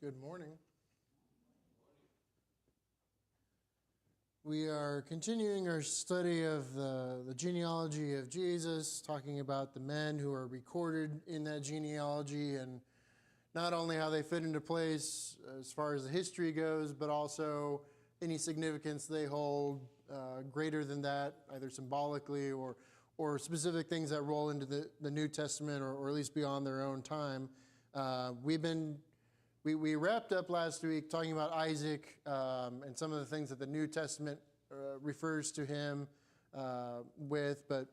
Good morning. We are continuing our study of the genealogy of Jesus, talking about the men who are recorded in that genealogy and not only how they fit into place as far as the history goes, but also any significance they hold greater than that, either symbolically or specific things that roll into the New Testament or at least beyond their own time. We wrapped up last week talking about Isaac and some of the things that the New Testament refers to him with, but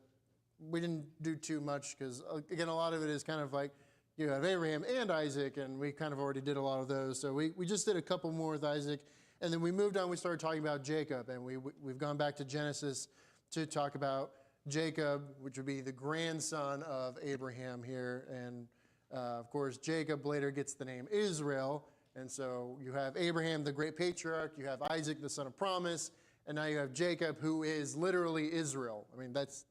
we didn't do too much because, again, a lot of it is kind of like you have Abraham and Isaac, and we kind of already did a lot of those. So we just did a couple more with Isaac, and then we moved on. We started talking about Jacob, and we've gone back to Genesis to talk about Jacob, which would be the grandson of Abraham here, and of course, Jacob later gets the name Israel, and so you have Abraham, the great patriarch, you have Isaac, the son of promise, and now you have Jacob, who is literally Israel. I mean, that's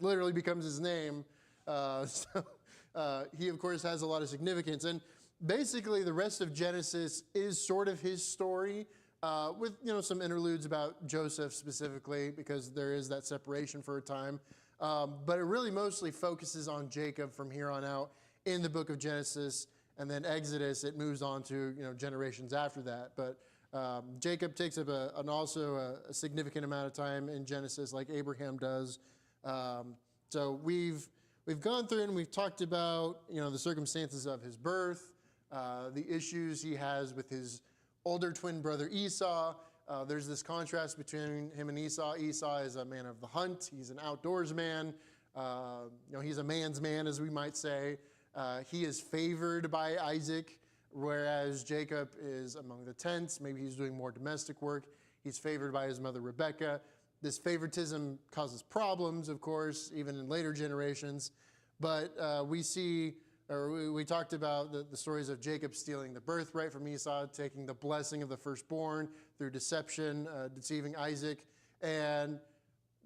literally becomes his name. He, of course, has a lot of significance, and basically the rest of Genesis is sort of his story, with some interludes about Joseph specifically, because there is that separation for a time, but it really mostly focuses on Jacob from here on out in the book of Genesis, and then Exodus, it moves on to generations after that. But Jacob takes up also a significant amount of time in Genesis, like Abraham does. So we've gone through and we've talked about the circumstances of his birth, the issues he has with his older twin brother Esau. There's this contrast between him and Esau. Esau is a man of the hunt. He's an outdoors man. He's a man's man, as we might say. He is favored by Isaac, whereas Jacob is among the tents. Maybe he's doing more domestic work. He's favored by his mother Rebekah. This favoritism causes problems, of course, even in later generations. But we talked about the stories of Jacob stealing the birthright from Esau, taking the blessing of the firstborn through deception, deceiving Isaac. And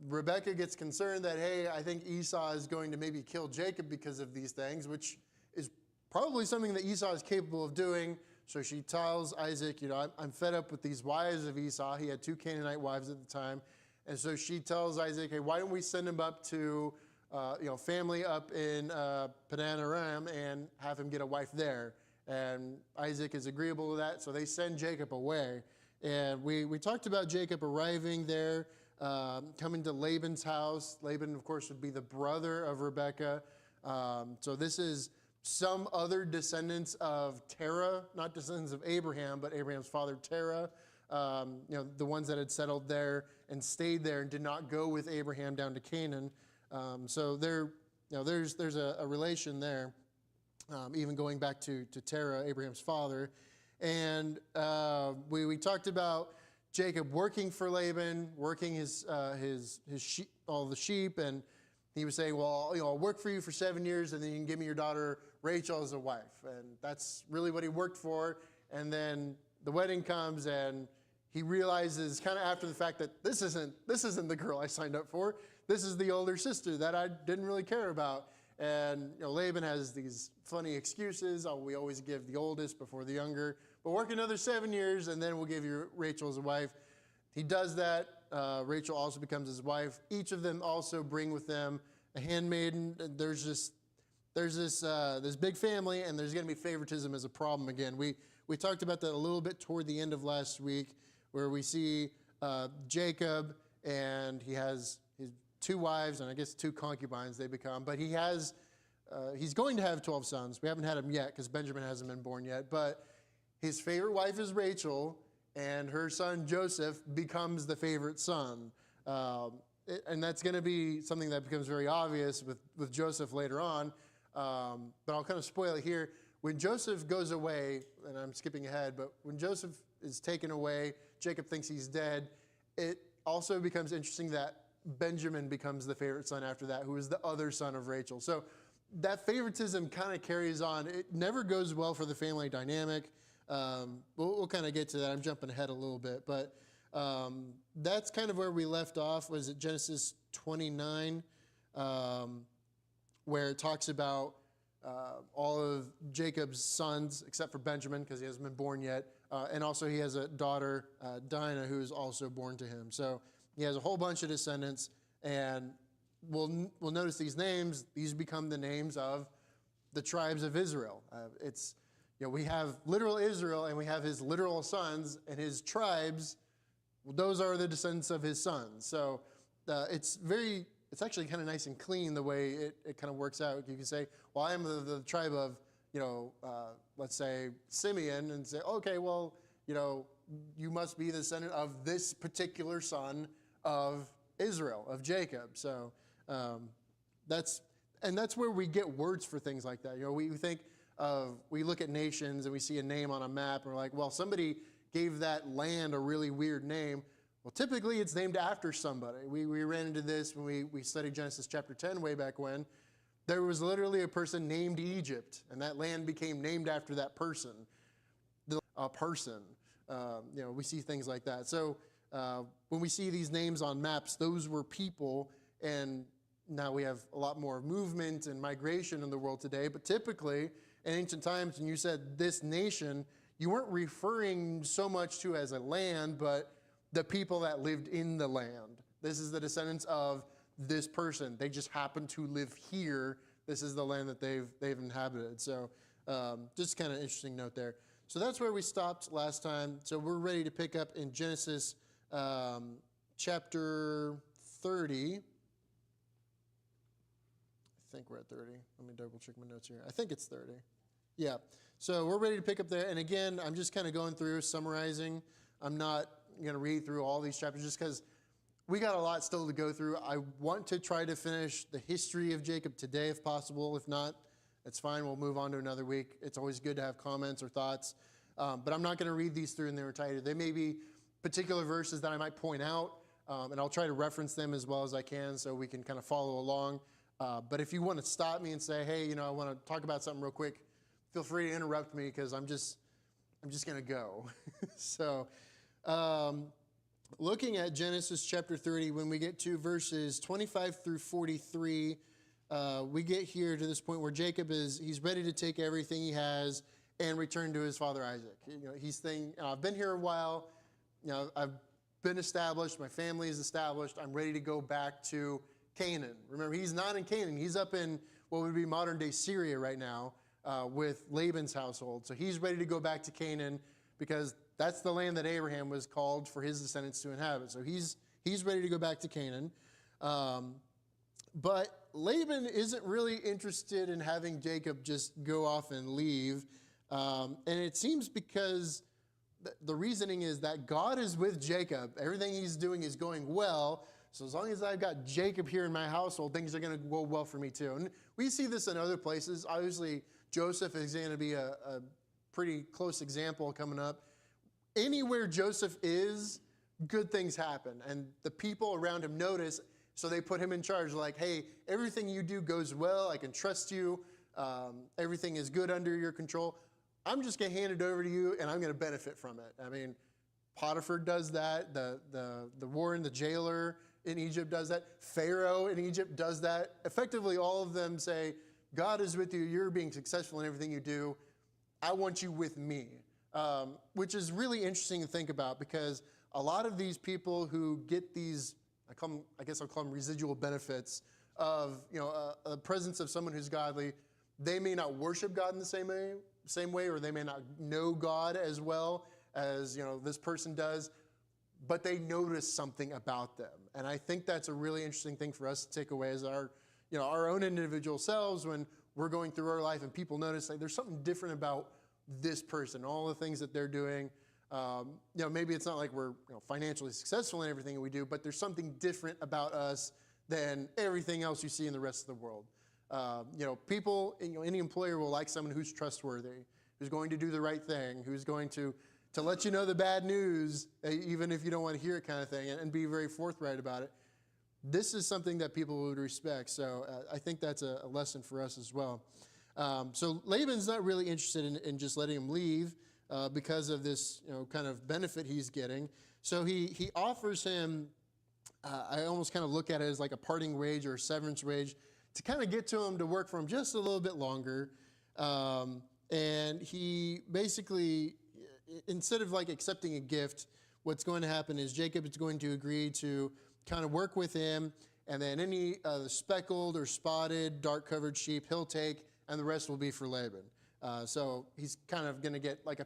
Rebekah gets concerned that, hey, I think Esau is going to maybe kill Jacob because of these things, which is probably something that Esau is capable of doing. So she tells Isaac, I'm fed up with these wives of Esau. He had 2 Canaanite wives at the time. And so she tells Isaac, hey, why don't we send him up to family up in Padan Aram and have him get a wife there? And Isaac is agreeable to that, so they send Jacob away. And we talked about Jacob arriving there, coming to Laban's house. Laban, of course, would be the brother of Rebekah. So this is some other descendants of Terah, not descendants of Abraham, but Abraham's father Terah. The ones that had settled there and stayed there and did not go with Abraham down to Canaan. So there's a relation there, even going back to Terah, Abraham's father. And we talked about Jacob working for Laban, working his sheep, all the sheep, and he was saying, well, I'll work for you for 7 years, and then you can give me your daughter Rachel as a wife. And that's really what he worked for. And then the wedding comes, and he realizes kind of after the fact that this isn't the girl I signed up for. This is the older sister that I didn't really care about. And Laban has these funny excuses. We always give the oldest before the younger. But work another 7 years, and then we'll give you Rachel as a wife. He does that. Rachel also becomes his wife. Each of them also bring with them a handmaiden. There's this big family, and there's going to be favoritism as a problem again. We talked about that a little bit toward the end of last week, where we see Jacob, and he has his 2 wives, and I guess 2 concubines they become. But he's going to have 12 sons. We haven't had them yet because Benjamin hasn't been born yet. But his favorite wife is Rachel, and her son Joseph becomes the favorite son. And that's going to be something that becomes very obvious with Joseph later on. But I'll kind of spoil it here. When Joseph goes away, and I'm skipping ahead, but when Joseph is taken away, Jacob thinks he's dead. It also becomes interesting that Benjamin becomes the favorite son after that, who is the other son of Rachel. So that favoritism kind of carries on. It never goes well for the family dynamic. We'll kind of get to that. I'm jumping ahead a little bit, but that's kind of where we left off. Was it Genesis 29, where it talks about all of Jacob's sons, except for Benjamin, because he hasn't been born yet. And also he has a daughter, Dinah, who is also born to him. So he has a whole bunch of descendants, and we'll notice these names. These become the names of the tribes of Israel. We have literal Israel, and we have his literal sons, and his tribes, well, those are the descendants of his sons. So it's actually kind of nice and clean the way it kind of works out. You can say, well, I am the tribe of, let's say Simeon, and say, okay, well, you must be the descendant of this particular son of Israel, of Jacob. So that's where we get words for things like that. We look at nations and we see a name on a map and we're like, well, somebody gave that land a really weird name. Well, typically it's named after somebody. We ran into this when we studied Genesis chapter 10 way back when. There was literally a person named Egypt, and that land became named after that person. A person. We see things like that. So when we see these names on maps, those were people, and now we have a lot more movement and migration in the world today. But typically, in ancient times, when you said this nation, you weren't referring so much to as a land, but the people that lived in the land. This is the descendants of this person. They just happen to live here. This is the land that they've inhabited. So just kind of interesting note there. So that's where we stopped last time. So we're ready to pick up in Genesis chapter 30. I think we're at 30. Let me double check my notes here. I think it's 30. Yeah. So we're ready to pick up there. And again, I'm just kind of going through, summarizing. I'm not going to read through all these chapters just because we got a lot still to go through. I want to try to finish the history of Jacob today if possible. If not, it's fine. We'll move on to another week. It's always good to have comments or thoughts. But I'm not going to read these through in their entirety. There may be particular verses that I might point out, and I'll try to reference them as well as I can so we can kind of follow along. But if you want to stop me and say, hey, I want to talk about something real quick, feel free to interrupt me because I'm just going to go. So looking at Genesis chapter 30, when we get to verses 25 through 43, we get here to this point where Jacob he's ready to take everything he has and return to his father Isaac. He's saying, I've been here a while, I've been established, my family is established, I'm ready to go back to Canaan. Remember, he's not in Canaan, he's up in what would be modern day Syria right now with Laban's household. So he's ready to go back to Canaan because that's the land that Abraham was called for his descendants to inhabit. So he's ready to go back to Canaan. But Laban isn't really interested in having Jacob just go off and leave. And it seems because the reasoning is that God is with Jacob. Everything he's doing is going well. So as long as I've got Jacob here in my household, things are going to go well for me too. And we see this in other places. Obviously, Joseph is going to be a pretty close example coming up. Anywhere Joseph is, good things happen. And the people around him notice, so they put him in charge. Like, hey, everything you do goes well. I can trust you. Everything is good under your control. I'm just going to hand it over to you, and I'm going to benefit from it. I mean, Potiphar does that. The warden, the jailer in Egypt does that. Pharaoh in Egypt does that. Effectively, all of them say, God is with you. You're being successful in everything you do. I want you with me. Which is really interesting to think about because a lot of these people who get these, I guess I'll call them residual benefits of a presence of someone who's godly, they may not worship God in the same way, or they may not know God as well as this person does, but they notice something about them. And I think that's a really interesting thing for us to take away as our own individual selves when we're going through our life and people notice like there's something different about this person, all the things that they're doing. Maybe it's not like we're financially successful in everything we do, but there's something different about us than everything else you see in the rest of the world. People, any employer will like someone who's trustworthy, who's going to do the right thing, who's going to let you know the bad news, even if you don't want to hear it kind of thing, and be very forthright about it. This is something that people would respect. So I think that's a lesson for us as well. So Laban's not really interested in just letting him leave because of this kind of benefit he's getting. So he offers him, I almost kind of look at it as like a parting wage or a severance wage, to kind of get to him to work for him just a little bit longer. And he basically, instead of like accepting a gift, what's going to happen is Jacob is going to agree to kind of work with him, and then any the speckled or spotted, dark-covered sheep he'll take, and the rest will be for Laban. So he's kind of going to get like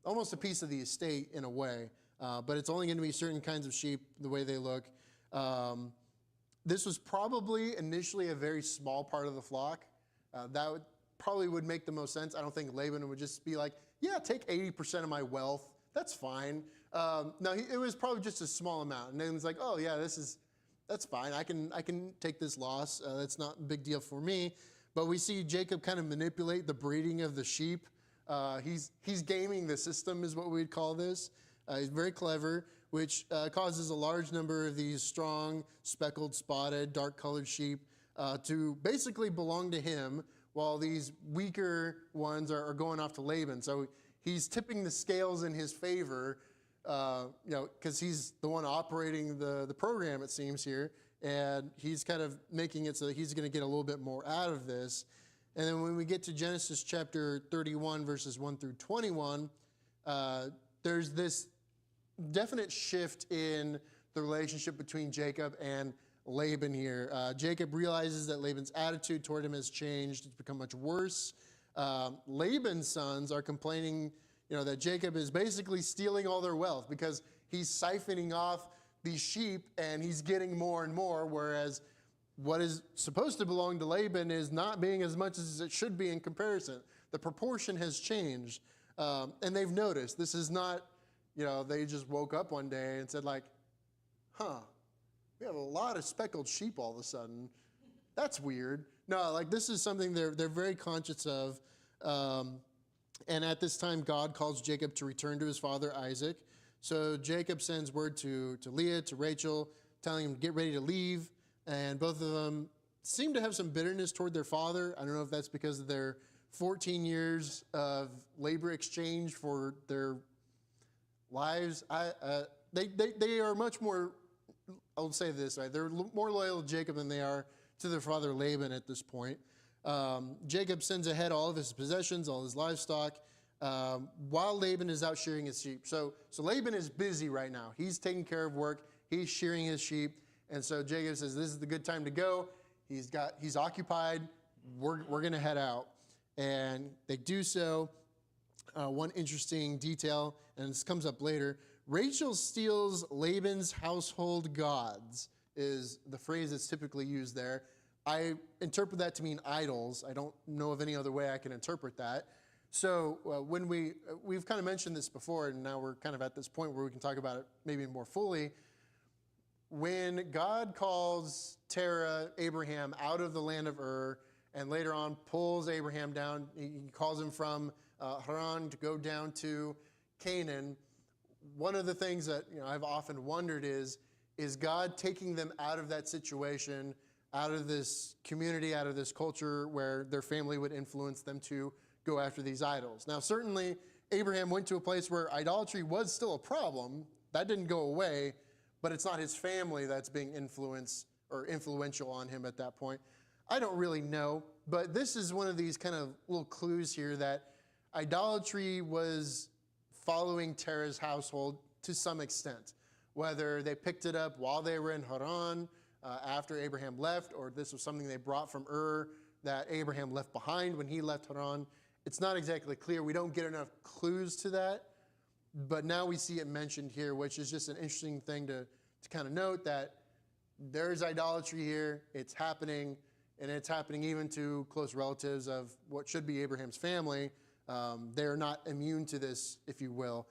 almost a piece of the estate in a way, but it's only going to be certain kinds of sheep, the way they look. This was probably initially a very small part of the flock. That probably would make the most sense. I don't think Laban would just be like, yeah, take 80% of my wealth. That's fine. No, it was probably just a small amount. And then it's like, oh yeah, that's fine. I can take this loss. That's not a big deal for me. But we see Jacob kind of manipulate the breeding of the sheep. He's gaming the system is what we'd call this. He's very clever, which causes a large number of these strong, speckled, spotted, dark-colored sheep to basically belong to him, while these weaker ones are going off to Laban. So he's tipping the scales in his favor, because he's the one operating the program, it seems here, and he's kind of making it so that he's going to get a little bit more out of this. And then when we get to Genesis chapter 31, verses 1 through 21, there's this definite shift in the relationship between Jacob and Laban here. Jacob realizes that Laban's attitude toward him has changed. It's become much worse. Laban's sons are complaining, that Jacob is basically stealing all their wealth because he's siphoning off these sheep and he's getting more and more, whereas what is supposed to belong to Laban is not being as much as it should be in comparison. The proportion has changed, and they've noticed. This is not, they just woke up one day and said like, we have a lot of speckled sheep all of a sudden. That's weird. No, like this is something they're very conscious of. And at this time, God calls Jacob to return to his father Isaac. So Jacob sends word to Leah, to Rachel, telling him to get ready to leave. And both of them seem to have some bitterness toward their father. I don't know if that's because of their 14 years of labor exchange for their lives. They are much more, I'll say this, right? They're more loyal to Jacob than they are to their father Laban at this point. Jacob sends ahead all of his possessions, all his livestock, while Laban is out shearing his sheep. So Laban is busy right now. He's taking care of work. He's shearing his sheep. And so Jacob says, this is the good time to go. He's occupied. We're going to head out. And they do so. One interesting detail, and this comes up later, Rachel steals Laban's household gods is the phrase that's typically used there. I interpret that to mean idols. I don't know of any other way I can interpret that. So when we've kind of mentioned this before, and now we're kind of at this point where we can talk about it maybe more fully. When God calls Terah, Abraham, out of the land of Ur, and later on pulls Abraham down, he calls him from Haran to go down to Canaan. One of the things that I've often wondered is God taking them out of that situation, out of this community, out of this culture where their family would influence them to go after these idols. Now, certainly, Abraham went to a place where idolatry was still a problem. That didn't go away, but it's not his family that's being influenced or influential on him at that point. I don't really know, but this is one of these kind of little clues here that idolatry was following Terah's household to some extent. Whether they picked it up while they were in Haran, after Abraham left, or this was something they brought from Ur that Abraham left behind when he left Haran. It's not exactly clear. We don't get enough clues to that, but now we see it mentioned here, which is just an interesting thing to kind of note that there's idolatry here. It's happening, and it's happening even to close relatives of what should be Abraham's family. They're not immune to this, if you will,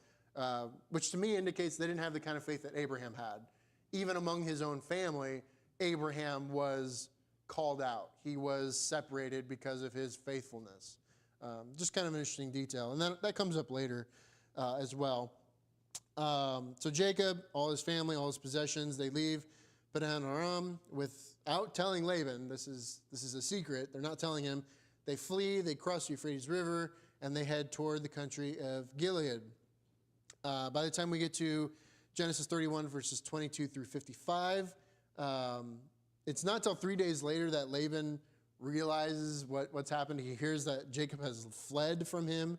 which to me indicates they didn't have the kind of faith that Abraham had. Even among his own family, Abraham was called out. He was separated because of his faithfulness. Just kind of an interesting detail. And that comes up later as well. So Jacob, all his family, all his possessions, they leave Padan Aram without telling Laban. This is a secret. They're not telling him. They flee, they cross the Euphrates River, and they head toward the country of Gilead. By the time we get to Genesis 31, verses 22 through 55, it's not till 3 days later that Laban realizes what's happened. He hears that Jacob has fled from him.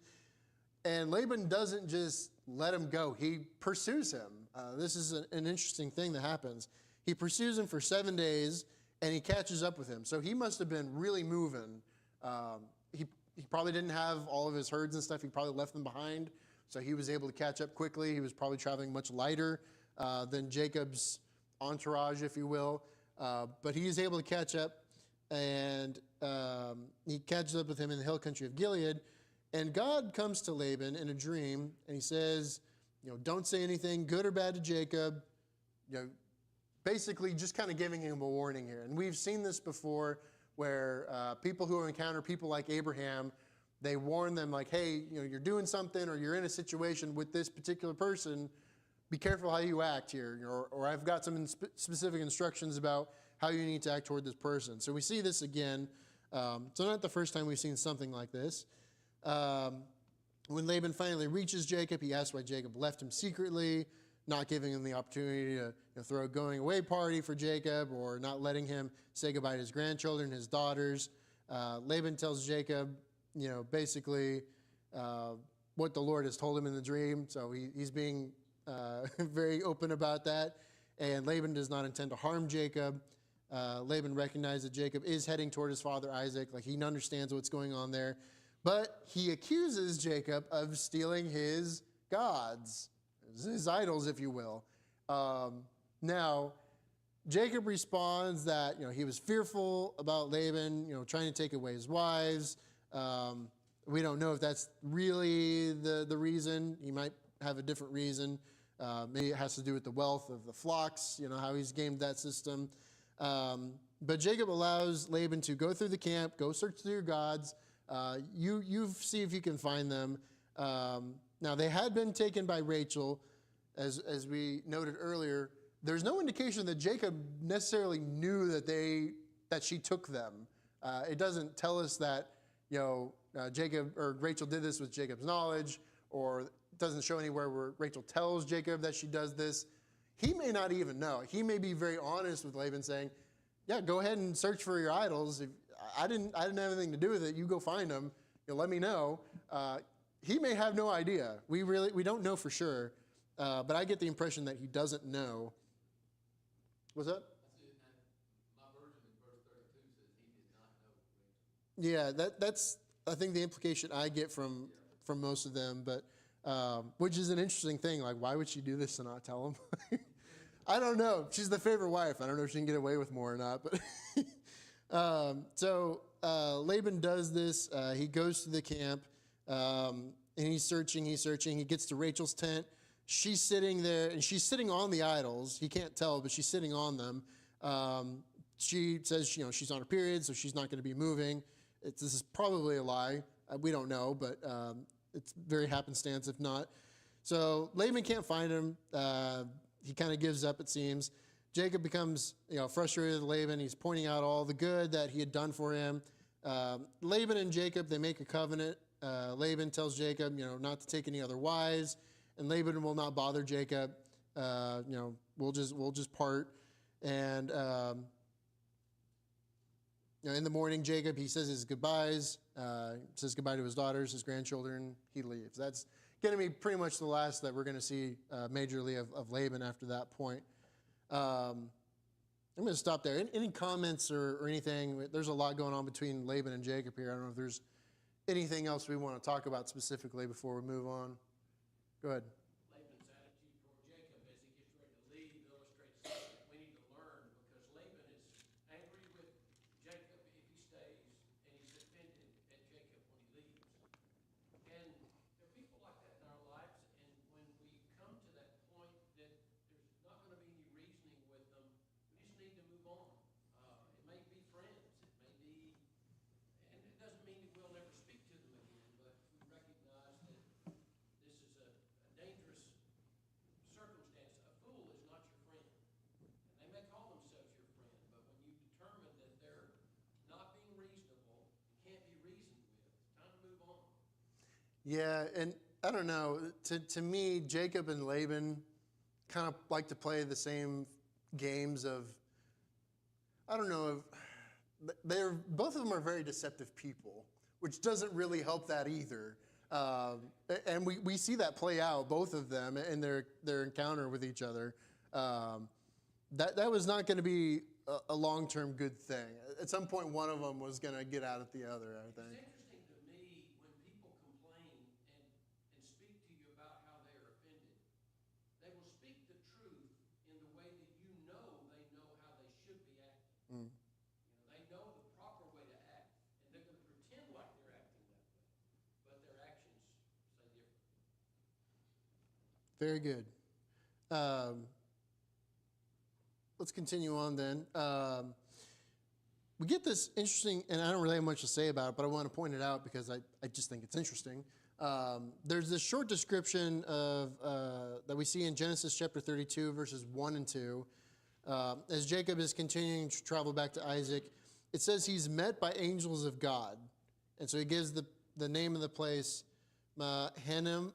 And Laban doesn't just let him go. He pursues him. This is an interesting thing that happens. He pursues him for 7 days, and he catches up with him. So he must have been really moving. He probably didn't have all of his herds and stuff. He probably left them behind. So he was able to catch up quickly. He was probably traveling much lighter than Jacob's entourage, if you will. But he is able to catch up, and he catches up with him in the hill country of Gilead. And God comes to Laban in a dream, and he says, don't say anything good or bad to Jacob. Basically just kind of giving him a warning here. And we've seen this before where people who encounter people like Abraham, they warn them like, hey, you're doing something or you're in a situation with this particular person. Be careful how you act here. Or I've got some specific instructions about how you need to act toward this person. So we see this again. So not the first time we've seen something like this. When Laban finally reaches Jacob, he asks why Jacob left him secretly, not giving him the opportunity to throw a going away party for Jacob, or not letting him say goodbye to his grandchildren, his daughters. Laban tells Jacob, basically what the Lord has told him in the dream. So he's being very open about that. And Laban does not intend to harm Jacob. Laban recognizes that Jacob is heading toward his father Isaac. Like, he understands what's going on there. But he accuses Jacob of stealing his gods, his idols, if you will. Now, Jacob responds that he was fearful about Laban, trying to take away his wives. We don't know if that's really the reason. He might have a different reason. Maybe it has to do with the wealth of the flocks, how he's gamed that system. But Jacob allows Laban to go through the camp, go search through your gods. You see if you can find them. Now, they had been taken by Rachel, as we noted earlier. There's no indication that Jacob necessarily knew that she took them. It doesn't tell us that Jacob or Rachel did this with Jacob's knowledge, or it doesn't show anywhere where Rachel tells Jacob that she does this. He may not even know. He may be very honest with Laban, saying, "Yeah, go ahead and search for your idols. I didn't have anything to do with it. You go find them. Let me know." He may have no idea. We don't know for sure. But I get the impression that he doesn't know. What's that? My version in verse 32 says he did not know. Yeah, that's I think the implication I get from most of them. But which is an interesting thing. Like, why would she do this and not tell him? I don't know. She's the favorite wife. I don't know if she can get away with more or not. But so Laban does this. He goes to the camp, and he's searching. He gets to Rachel's tent. She's sitting there, and she's sitting on the idols. He can't tell, but she's sitting on them. She says, she's on her period, so she's not going to be moving. This is probably a lie. We don't know, but it's very happenstance if not. So Laban can't find him. He kind of gives up, it seems. Jacob becomes frustrated with Laban. He's pointing out all the good that he had done for him. Laban and Jacob, they make a covenant. Laban tells Jacob, not to take any other wives, and Laban will not bother Jacob. We'll just part. And in the morning, Jacob, he says his goodbyes, says goodbye to his daughters, his grandchildren. He leaves. That's going to be pretty much the last that we're going to see majorly of Laban after that point. I'm going to stop there. Any comments or anything? There's a lot going on between Laban and Jacob here. I don't know if there's anything else we want to talk about specifically before we move on. Go ahead. Laban's attitude toward Jacob as he gets ready to leave illustrates something that we need to learn, because Laban is angry with Jacob if he stays, and he's offended at Jacob when he leaves. And there are people like that in our lives, and when we come to that point that there's not going to be any reasoning with them, we just need to move on. It may be friends, it may be, and it doesn't mean that we'll never speak to them again, but we recognize that this is a dangerous circumstance. A fool is not your friend. And they may call themselves your friend, but when you determine that they're not being reasonable, can't be reasoned with, it's time to move on. Yeah, and I don't know. To me, Jacob and Laban kind of like to play the same games of, I don't know if they're both of them are very deceptive people, which doesn't really help that either. And we see that play out, both of them, in their encounter with each other. That was not going to be a long-term good thing. At some point, one of them was going to get out at the other, I think. It's interesting to me when people complain and speak to you about how they are offended. They will speak the truth in the way that you know they know how they should be acting. Mm. They know the proper way to act, and they're going to pretend like they're acting that way, but their actions say different. Very good. Let's continue on then. We get this interesting, and I don't really have much to say about it, but I want to point it out because I just think it's interesting. There's this short description of that we see in Genesis chapter 32, verses 1 and 2. As Jacob is continuing to travel back to Isaac, it says he's met by angels of God. And so he gives the name of the place Mahanaim,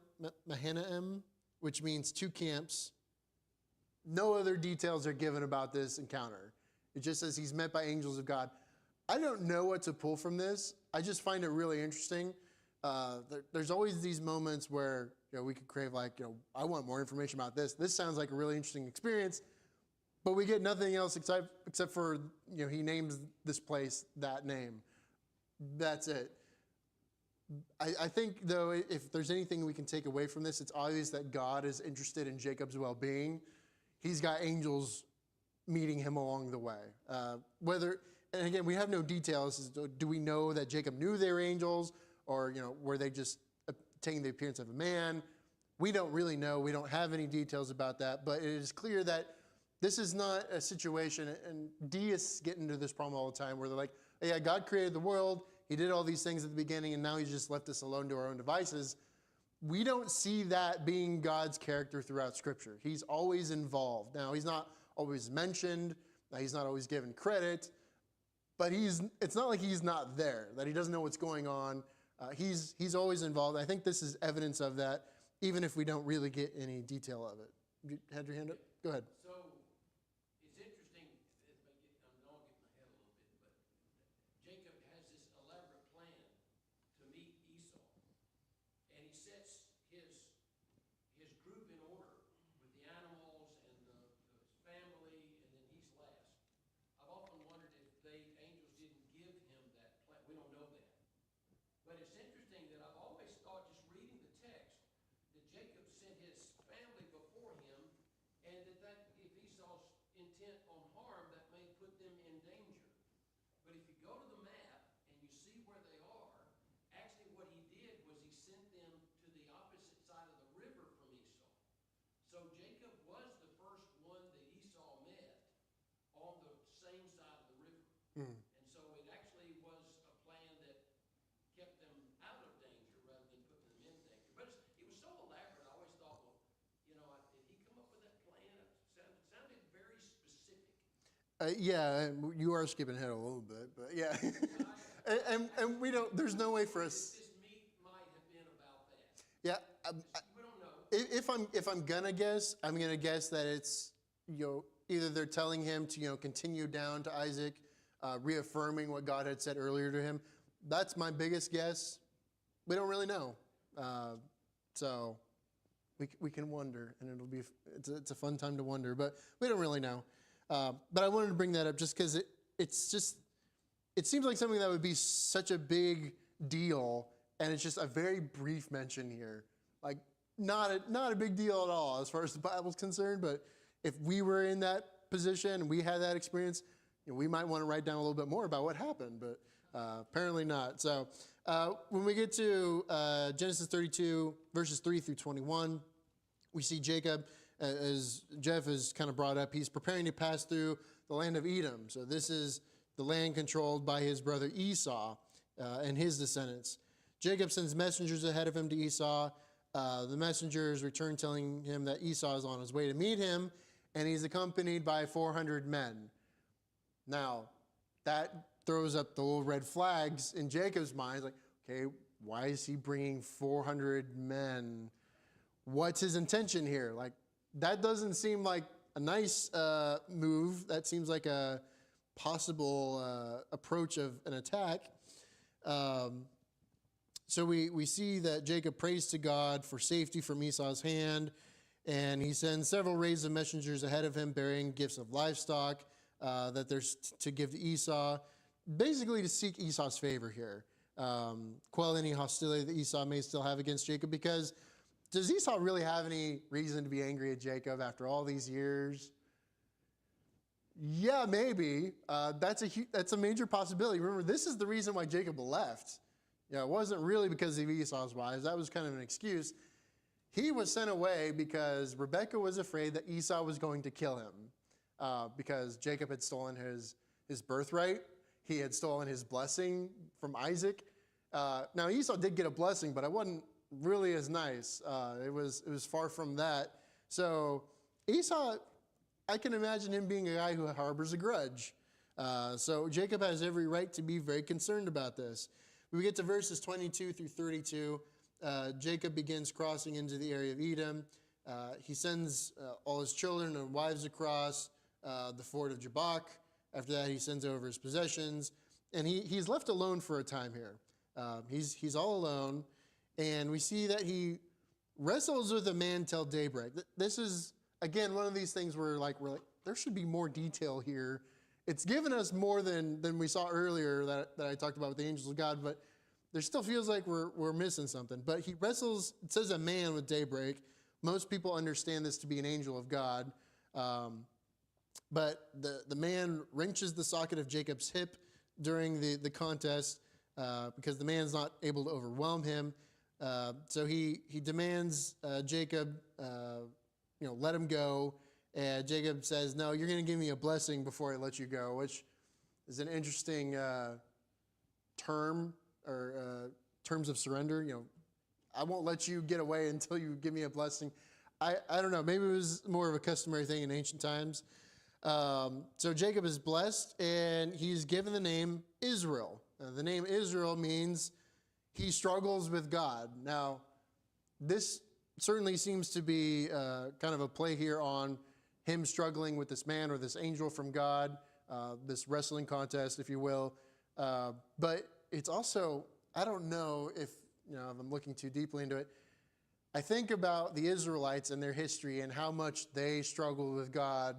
which means two camps. No other details are given about this encounter. It just says he's met by angels of God. I don't know what to pull from this. I just find it really interesting. There's always these moments where we could crave I want more information about this. This sounds like a really interesting experience, but we get nothing else except for he names this place that name. That's it. I think though, if there's anything we can take away from this, it's obvious that God is interested in Jacob's well-being. He's got angels meeting him along the way. And again, we have no details. Do we know that Jacob knew they were angels, or were they just taking the appearance of a man? We don't really know. We don't have any details about that. But it is clear that this is not a situation, and deists get into this problem all the time, where they're like, yeah, God created the world. He did all these things at the beginning, and now he's just left us alone to our own devices. We don't see that being God's character throughout Scripture. He's always involved. Now, he's not always mentioned. He's not always given credit. But it's not like he's not there, that he doesn't know what's going on. He's always involved. I think this is evidence of that, even if we don't really get any detail of it. You had your hand up? Go ahead. So it's interesting. I know I'm getting ahead a little bit, but Jacob has this elaborate plan to meet Esau, and he sets his group in order with the animals and the family, and then he's last. I've often wondered if angels didn't give him that plan. We don't know that. But it's interesting that I've always thought, just reading the text, that Jacob sent his family before him, and that if Esau's intent on harm, that may put them in danger. But if you go to the map and you see where they are, actually what he did was he sent them to the opposite side of the river from Esau. So Jacob was the first one that Esau met on the same side of the river. Mm. And so it actually was a plan that kept them out of danger rather than putting them in danger. But it was so elaborate, I always thought, well, did he come up with that plan? It sounded very specific. Yeah, you are skipping ahead a little bit, but yeah. and we don't, there's no way for us. This meet might have been about that. Yeah. We don't know. If I'm gonna guess, I'm gonna guess that it's either they're telling him to continue down to Isaac, reaffirming what God had said earlier to him. That's my biggest guess. We don't really know, so we can wonder, and it's a fun time to wonder, but we don't really know. But I wanted to bring that up just because it seems like something that would be such a big deal, and it's just a very brief mention here. Like not a big deal at all as far as the Bible's concerned. But if we were in that position and we had that experience, we might want to write down a little bit more about what happened. But apparently not. So when we get to Genesis 32 verses 3 through 21, we see Jacob, as Jeff has kind of brought up, he's preparing to pass through the land of Edom. So this is the land controlled by his brother Esau and his descendants. Jacob sends messengers ahead of him to Esau. The messengers return telling him that Esau is on his way to meet him, and he's accompanied by 400 men. Now, that throws up the little red flags in Jacob's mind. Like, okay, why is he bringing 400 men? What's his intention here? Like, that doesn't seem like a nice move. That seems like a possible approach of an attack. So we see that Jacob prays to God for safety from Esau's hand, and he sends several raids of messengers ahead of him bearing gifts of livestock that there's to give to Esau, basically to seek Esau's favor here, quell any hostility that Esau may still have against Jacob, because does Esau really have any reason to be angry at Jacob after all these years? Yeah, maybe. That's a major possibility. Remember, this is the reason why Jacob left. It wasn't really because of Esau's wives. That was kind of an excuse. He was sent away because Rebekah was afraid that Esau was going to kill him because Jacob had stolen his birthright. He had stolen his blessing from Isaac. Now, Esau did get a blessing, but it wasn't really as nice. It was far from that. So Esau, I can imagine him being a guy who harbors a grudge. So Jacob has every right to be very concerned about this. When we get to verses 22 through 32, Jacob begins crossing into the area of Edom. He sends all his children and wives across the ford of Jabbok. After that, he sends over his possessions. And he's left alone for a time here. He's all alone. And we see that he wrestles with a man till daybreak. This is, again, one of these things where we're like, there should be more detail here. It's given us more than we saw earlier that I talked about with the angels of God, but there still feels like we're missing something. But he wrestles, it says a man with daybreak. Most people understand this to be an angel of God. But the man wrenches the socket of Jacob's hip during the contest because the man's not able to overwhelm him. So he demands Jacob, let him go. And Jacob says, no, you're going to give me a blessing before I let you go, which is an interesting term or terms of surrender. I won't let you get away until you give me a blessing. I don't know. Maybe it was more of a customary thing in ancient times. So Jacob is blessed, and he's given the name Israel. The name Israel means he struggles with God. Now, this certainly seems to be kind of a play here on him struggling with this man or this angel from God, this wrestling contest, if you will. But it's also, I don't know if I'm looking too deeply into it. I think about the Israelites and their history and how much they struggled with God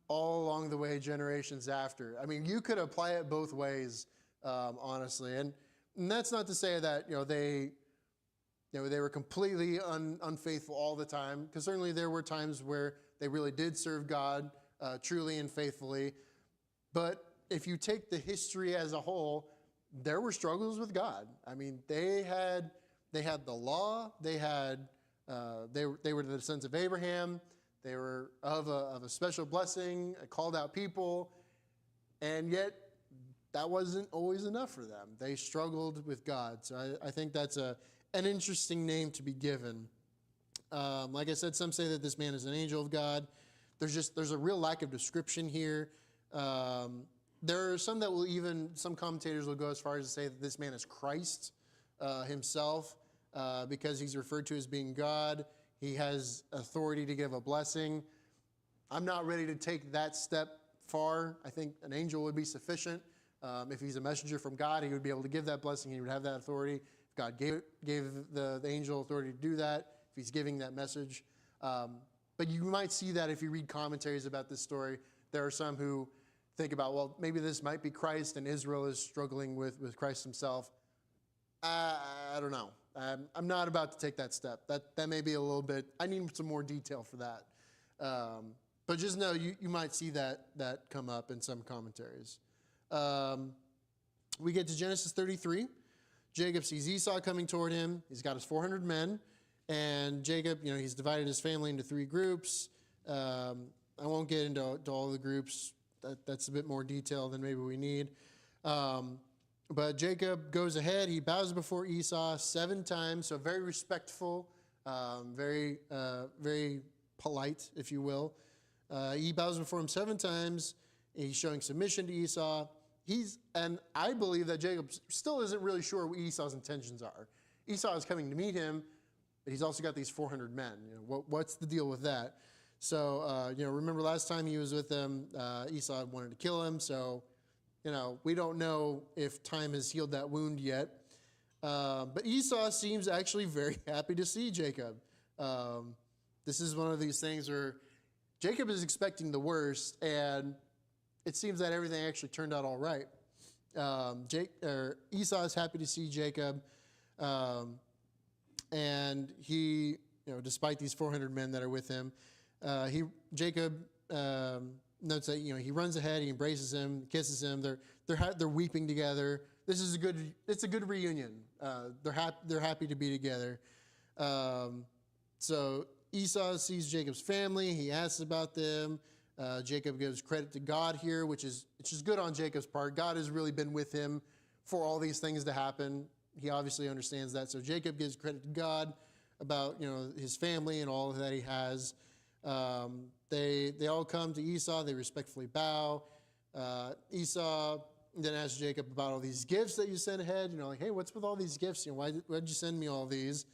all along the way, generations after. I mean, you could apply it both ways, honestly. And that's not to say that they were completely unfaithful all the time, because certainly there were times where they really did serve God truly and faithfully. But if you take the history as a whole, there were struggles with God. I mean, they had the law. They were the sons of Abraham. They were of a special blessing, a called out people, and yet that wasn't always enough for them. They struggled with God. So I think that's an interesting name to be given. Like I said, some say that this man is an angel of God. There's a real lack of description here. There are some some commentators will go as far as to say that this man is Christ himself, because he's referred to as being God. He has authority to give a blessing. I'm not ready to take that step far. I think an angel would be sufficient. If he's a messenger from God, he would be able to give that blessing. He would have that authority. If God gave the angel authority to do that, if he's giving that message. But you might see that if you read commentaries about this story. There are some who think about, well, maybe this might be Christ and Israel is struggling with Christ himself. I don't know. I'm not about to take that step. That may be a little bit, I need some more detail for that. But just know you might see that come up in some commentaries. We get to Genesis 33. Jacob sees Esau coming toward him. He's got his 400 men. And Jacob, he's divided his family into 3 groups. I won't get into all the groups. That's a bit more detail than maybe we need. But Jacob goes ahead. He bows before Esau 7 times, so very respectful, very polite, if you will. He bows before him 7 times. He's showing submission to Esau. And I believe that Jacob still isn't really sure what Esau's intentions are. Esau is coming to meet him, but he's also got these 400 men. What's the deal with that? So, remember last time he was with them, Esau wanted to kill him. So, we don't know if time has healed that wound yet. But Esau seems actually very happy to see Jacob. This is one of these things where Jacob is expecting the worst, and it seems that everything actually turned out all right. Esau is happy to see Jacob, and he, despite these 400 men that are with him, Jacob notes that he runs ahead, he embraces him, kisses him. They're weeping together. It's a good reunion. They're happy to be together. So Esau sees Jacob's family. He asks about them. Jacob gives credit to God here, which is good on Jacob's part. God has really been with him for all these things to happen. He obviously understands that. So Jacob gives credit to God about his family and all that he has. They all come to Esau. They respectfully bow. Esau then asks Jacob about all these gifts that you sent ahead. Like, hey, what's with all these gifts? Why'd you send me all these?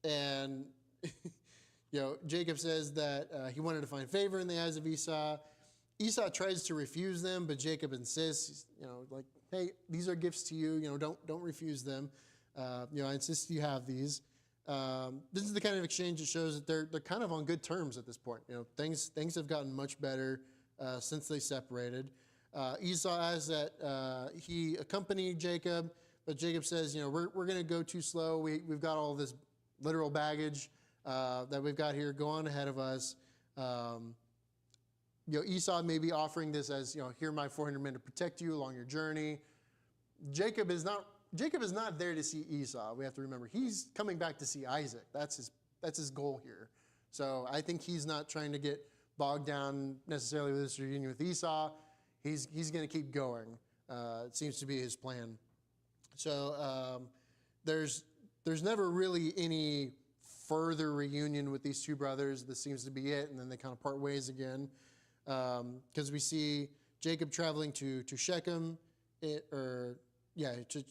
And Jacob says that he wanted to find favor in the eyes of Esau. Esau tries to refuse them, but Jacob insists. Like, hey, these are gifts to you. Don't refuse them. I insist you have these. This is the kind of exchange that shows that they're kind of on good terms at this point. Things have gotten much better since they separated. Esau asks that he accompany Jacob, but Jacob says, we're going to go too slow. We've got all this literal baggage that we've got here. Go on ahead of us. Esau may be offering this as, here are my 400 men to protect you along your journey. Jacob is not there to see Esau. We have to remember he's coming back to see Isaac. That's his goal here. So I think he's not trying to get bogged down necessarily with this reunion with Esau. He's going to keep going. It seems to be his plan. So there's never really any further reunion with these two brothers. This seems to be it, and then they kind of part ways again. Because we see Jacob traveling to Shechem, to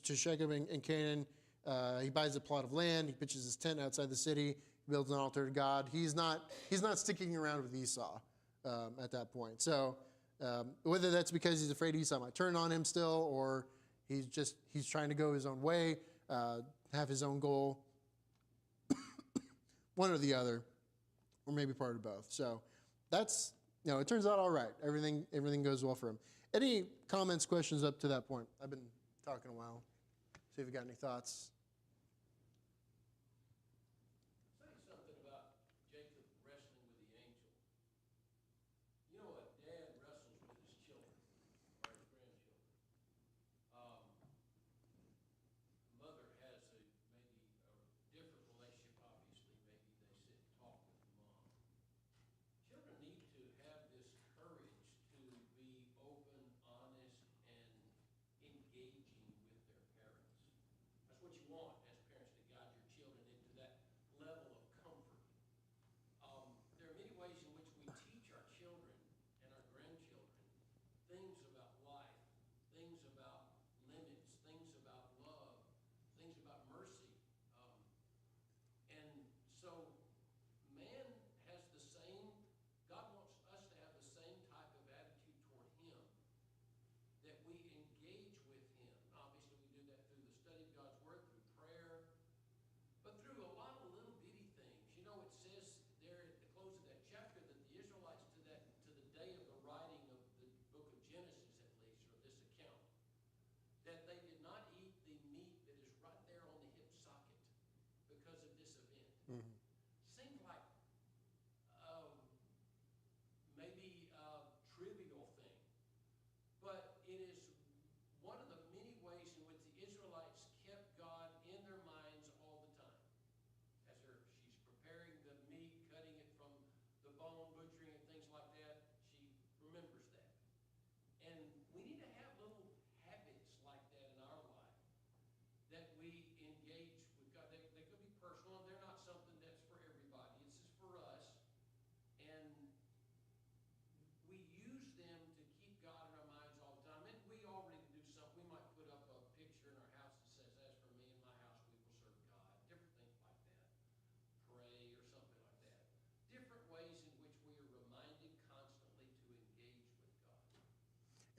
Shechem in Canaan. He buys a plot of land. He pitches his tent outside the city. He builds an altar to God. He's not sticking around with Esau at that point. So whether that's because he's afraid Esau might turn on him still, or he's trying to go his own way, have his own goal, one or the other, or maybe part of both. So that's it turns out all right. Everything goes well for him. Any comments, questions up to that point? I've been talking a while. See if you got any thoughts. Say something about Jacob wrestling with the angel. A dad wrestles with his children or his grandchildren. Mother has maybe a different relationship, obviously. Maybe they sit and talk with the mom. Children need to have this courage to be open, honest, and engaging with their parents. That's what you want.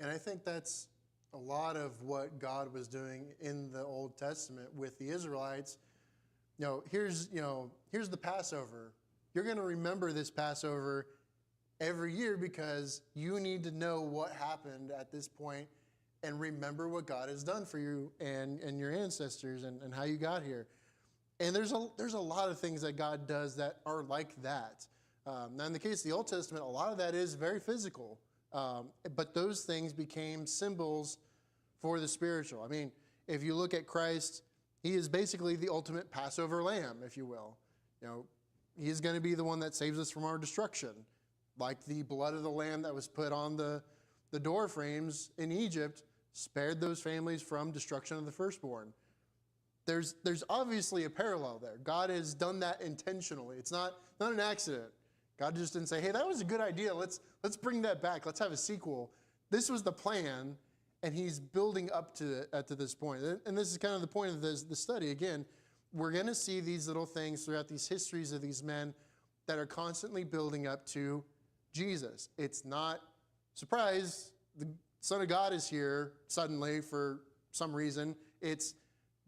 And I think that's a lot of what God was doing in the Old Testament with the Israelites. Here's the Passover. You're going to remember this Passover every year because you need to know what happened at this point and remember what God has done for you and your ancestors and how you got here. And there's a lot of things that God does that are like that. Now, in the case of the Old Testament, a lot of that is very physical. But those things became symbols for the spiritual. I mean, if you look at Christ, he is basically the ultimate Passover lamb, if you will. He is going to be the one that saves us from our destruction. Like the blood of the lamb that was put on the door frames in Egypt spared those families from destruction of the firstborn. There's obviously a parallel there. God has done that intentionally. It's not an accident. God just didn't say, hey, that was a good idea. Let's bring that back. Let's have a sequel. This was the plan, and he's building up to this point. And this is kind of the point of the study. Again, we're going to see these little things throughout these histories of these men that are constantly building up to Jesus. It's not surprise. The Son of God is here suddenly for some reason. It's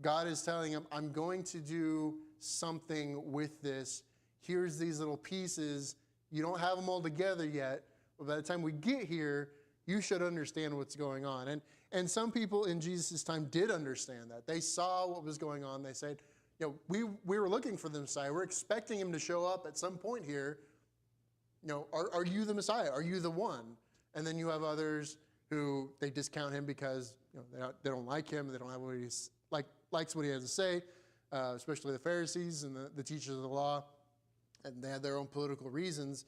God is telling him, I'm going to do something with this. Here's these little pieces. You don't have them all together yet, but by the time we get here, you should understand what's going on. And some people in Jesus' time did understand that. They saw what was going on. They said, we were looking for the Messiah. We're expecting him to show up at some point here. Are you the Messiah? Are you the one? And then you have others who they discount him because they don't like him. They don't have what he's likes what he has to say, especially the Pharisees and the teachers of the law. And they had their own political reasons.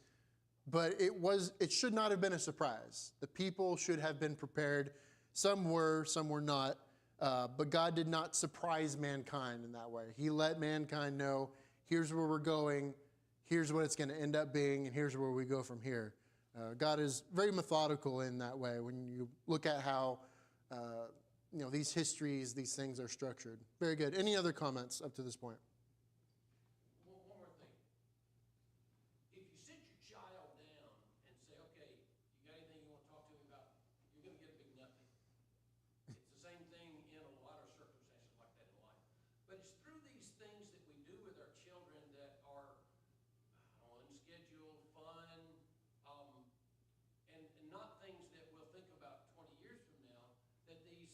But it should not have been a surprise. The people should have been prepared. Some were not. But God did not surprise mankind in that way. He let mankind know, here's where we're going, here's what it's going to end up being, and here's where we go from here. God is very methodical in that way when you look at how these histories, these things are structured. Very good. Any other comments up to this point? One more thing. If you sit your child down and say, okay, you got anything you want to talk to me about, you're going to get a big nothing. It's the same thing in a lot of circumstances like that in life. But it's through these things that we do with our children that are unscheduled, fun, and not things that we'll think about 20 years from now, that these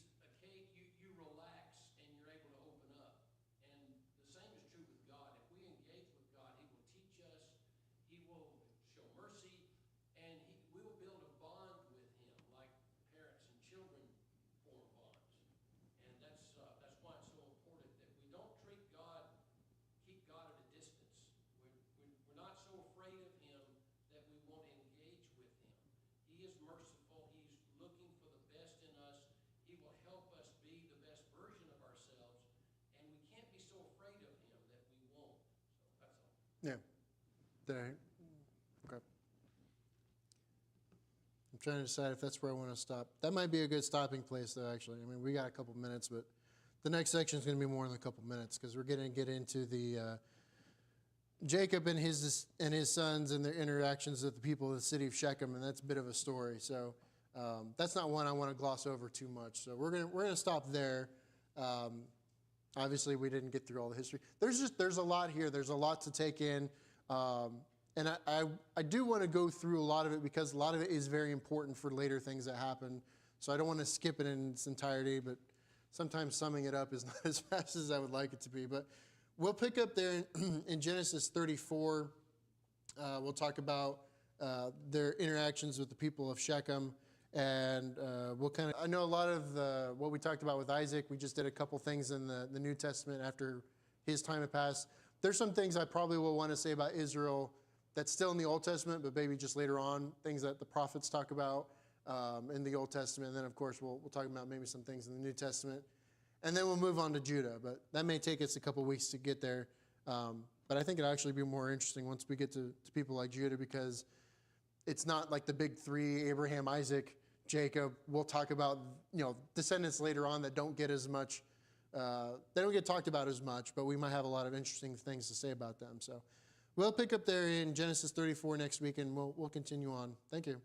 you relax and you're able to open up. And the same is true with God. If we engage with God, he will teach us, he will show mercy, and we will build a bond with him like parents and children form bonds. And that's why it's so important that we don't keep God at a distance. We're not so afraid of him that we won't engage with him. He is merciful. He's looking for the best in us. He will help us be the best version of ourselves. And we can't be so afraid of him that we won't. So that's all. Yeah. Okay. I'm trying to decide if that's where I want to stop. That might be a good stopping place, though, actually. I mean, we got a couple minutes, but the next section is going to be more than a couple minutes because we're going to get into the Jacob and his sons and their interactions with the people of the city of Shechem, and that's a bit of a story. So that's not one I want to gloss over too much. So we're gonna stop there. Obviously, we didn't get through all the history. There's a lot here. There's a lot to take in, and I do want to go through a lot of it because a lot of it is very important for later things that happen. So I don't want to skip it in its entirety, but sometimes summing it up is not as fast as I would like it to be. But we'll pick up there in Genesis 34. We'll talk about their interactions with the people of Shechem. And I know a lot of what we talked about with Isaac. We just did a couple things in the New Testament after his time had passed. There's some things I probably will want to say about Israel that's still in the Old Testament, but maybe just later on, things that the prophets talk about in the Old Testament. And then, of course, we'll talk about maybe some things in the New Testament. And then we'll move on to Judah, but that may take us a couple weeks to get there. But I think it'll actually be more interesting once we get to people like Judah, because it's not like the big three, Abraham, Isaac, Jacob. We'll talk about descendants later on that don't get as much, they don't get talked about as much, but we might have a lot of interesting things to say about them. So we'll pick up there in Genesis 34 next week, and we'll continue on. Thank you.